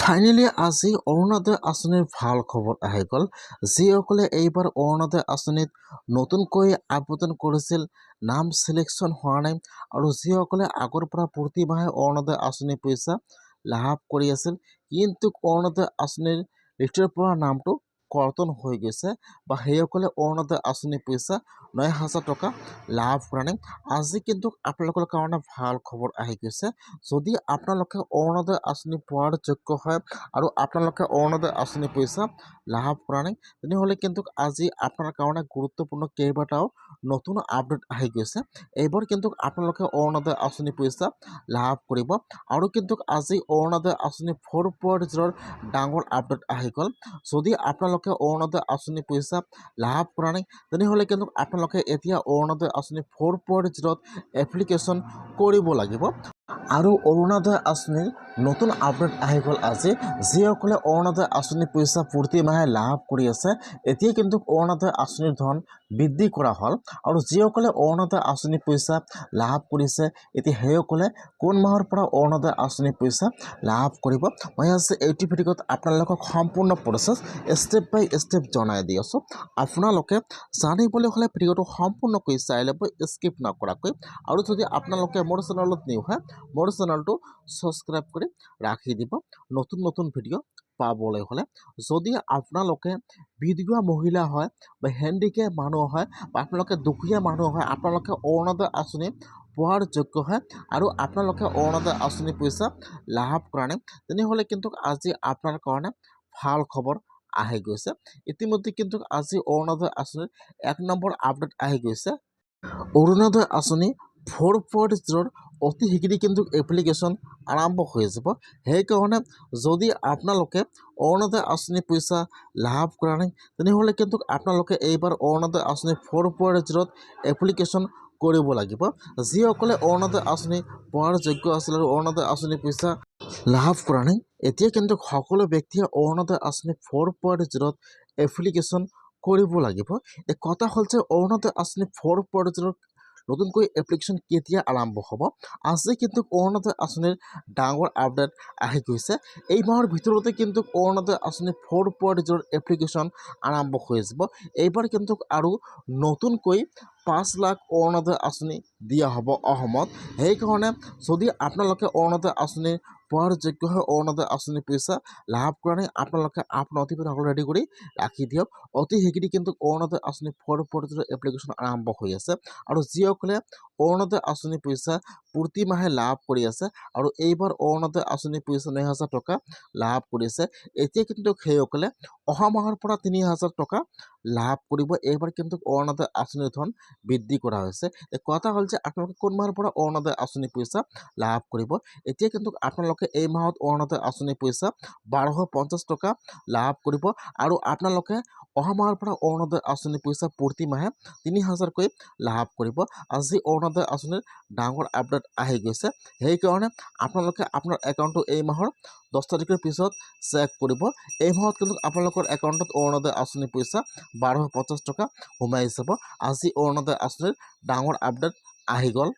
Finally আজি অৰুণোদয় আঁচনিৰ ভাল খবৰ আহি গ'ল। যিসকলে এইবাৰ অৰুণোদয় আঁচনিত নতুনকৈ আবেদন কৰিছিল, নাম চিলেকশ্যন হোৱা নাই আৰু যিসকলে আগৰ পৰা প্ৰতি মাহে অৰুণোদয় আঁচনিৰ পইচা লাভ কৰি আছিল, কিন্তু অৰুণোদয় আঁচনিৰ লিষ্টৰ পৰা নামটো কৰ্তন হৈ গৈছে বা সেইসকলে অৰুণোদয় আঁচনিৰ পইচা ৯,০০০ টকা লাভ কৰা নাই। আজি কিন্তু আপোনালোকৰ কাৰণে ভাল খবৰ আহি গৈছে। যদি আপোনালোকে অৰুণোদয় আঁচনি পোৱাৰ যোগ্য হয় আৰু আপোনালোকে অৰুণোদয় আঁচনি পইচা লাভ কৰা নাই, তেনেহ'লে কিন্তু আজি আপোনাৰ কাৰণে গুৰুত্বপূৰ্ণ কেইবাটাও নতুন আপডেট আহি গৈছে। এইবাৰ কিন্তু আপোনালোকে অৰুণোদয় আঁচনি পইচা লাভ কৰিব আৰু কিন্তু আজি অৰুণোদয় আঁচনি 4.0 ডাঙৰ আপডেট আহি গ'ল। যদি আপোনালোকে অৰুণোদয় আঁচনি পইচা লাভ কৰা নাই, তেনেহ'লে কিন্তু আপোনালোকে এতিয়া অৰুণোদয় আঁচনি 4.0 এপ্লিকেশ্যন কৰিব লাগিব। আৰু অৰুণোদয় আঁচনিৰ নতুন আপডেট আহি গ'ল আজি। যিসকলে অৰুণোদয় আঁচনি পইচা প্ৰতি মাহে লাভ কৰি আছে, এতিয়া কিন্তু অৰুণোদয় আঁচনিৰ ধন বৃদ্ধি কৰা হ'ল আৰু যিসকলে অৰুণোদয় আঁচনি পইচা লাভ কৰিছে, এতিয়া সেইসকলে কোন মাহৰ পৰা অৰুণোদয় আঁচনি পইচা লাভ কৰিব, মই আজি এইটো ভিডিঅ'ত আপোনালোকক সম্পূৰ্ণ প্ৰচেছ ষ্টেপ বাই ষ্টেপ জনাই দি আছোঁ। আপোনালোকে জানিবলৈ হ'লে ভিডিঅ'টো সম্পূৰ্ণকৈ চাই ল'ব, স্কিপ নকৰাকৈ। আৰু যদি আপোনালোকে মোৰ চেনেলত নিউ হয়, মোৰ চেনেলটো ছাবস্ক্ৰাইব কৰি ৰাখি দিব নতুন নতুন ভিডিঅ' পাবলৈ হ'লে। যদি আপোনালোকে বিধৱা মহিলা হয় বা হেণ্ডিকেপ মানুহ হয় বা আপোনালোকে দুখীয়া মানুহ হয়, আপোনালোকে অৰুণোদয় আঁচনি পোৱাৰ যোগ্য হয় আৰু আপোনালোকে অৰুণোদয় আঁচনি পইচা লাভ কৰা নাই, তেনেহ'লে কিন্তু আজি আপোনাৰ কাৰণে ভাল খবৰ আহি গৈছে। ইতিমধ্যে কিন্তু আজি অৰুণোদয় আঁচনিৰ 1 নম্বৰ আপডেট আহি গৈছে। অৰুণোদয় আঁচনি 4.0 অতি শীঘ্ৰেই কিন্তু এপ্লিকেশ্যন আৰম্ভ হৈ যাব। সেইকাৰণে যদি আপোনালোকে অৰুণোদয় আঁচনি পইচা লাভ কৰা নাই, তেনেহ'লে কিন্তু আপোনালোকে এইবাৰ অৰুণোদয় আঁচনি 4.0 এপ্লিকেশ্যন কৰিব লাগিব। যিসকলে অৰুণোদয় আঁচনি পোৱাৰ যোগ্য আছিল আৰু অৰুণোদয় আঁচনি পইচা লাভ কৰা নাই, এতিয়া কিন্তু সকলো ব্যক্তিয়ে অৰুণোদয় আঁচনি 4.0 এপ্লিকেশ্যন কৰিব লাগিব। এই কথা হ'ল যে অৰুণোদয় আঁচনি 4.0 নতুনকৈ এপ্লিকেশ্যন কেতিয়া আৰম্ভ হ'ব। আজি কিন্তু অৰুণোদয় আঁচনিৰ ডাঙৰ আপডেট আহি গৈছে। এই মাহৰ ভিতৰতে কিন্তু অৰুণোদয় আঁচনি 4.0 এপ্লিকেশ্যন আৰম্ভ হৈ যাব। এইবাৰ কিন্তু আৰু নতুনকৈ 5 লাখ অৰুণোদয় আঁচনি দিয়া হ'ব অসমত। সেইকাৰণে যদি আপোনালোকে অৰুণোদয় আঁচনি পোৱাৰ যোগ্য হয়, অৰুণোদয় আঁচনি পইচা লাভ কৰা নাই, আপোনালোকে আপোনাৰ অতিপি সকলো ৰেডি কৰি ৰাখি দিয়ক। অতি শীঘ্ৰেই কিন্তু অৰুণোদয় আঁচনি 4.0 এপ্লিকেশ্যন আৰম্ভ হৈ আছে আৰু যিসকলে অৰুণোদয় আঁচনি পইচা প্ৰতি মাহে লাভ কৰি আছে আৰু এইবাৰ অৰুণোদয় আঁচনি পইচা 9,০০০ টকা লাভ কৰিছে, এতিয়া কিন্তু সেইসকলে অহা মাহৰ পৰা 3,০০০ টকা লাভ কৰিব। এইবাৰ কিন্তু অৰুণোদয় আঁচনিৰ ধন বৃদ্ধি কৰা হৈছে। কথা হ'ল যে আপোনালোকে কোন মাহৰ পৰা অৰুণোদয় আঁচনি পইচা লাভ কৰিব। এতিয়া কিন্তু আপোনালোকে এই মাহত অৰুণোদয় আঁচনি পইচা 1,250 টকা লাভ কৰিব আৰু আপোনালোকে অহা মাহৰ পৰা অৰুণোদয় আঁচনি পইচা প্ৰতি মাহে 3,০০০কৈ লাভ কৰিব। আজি অৰুণোদয় আঁচনিৰ ডাঙৰ আপডেট আহি গৈছে। সেইকাৰণে আপোনালোকে আপোনাৰ একাউণ্টটো এই মাহৰ 10 তাৰিখৰ পিছত চেক কৰিব। এই মাহত কিন্তু আপোনালোকৰ একাউণ্টত অৰুণোদয় আঁচনি পইচা 1,250 টকা সোমাই যাব। আজি অৰুণোদয় আঁচনিৰ ডাঙৰ আপডেট আহি গ'ল।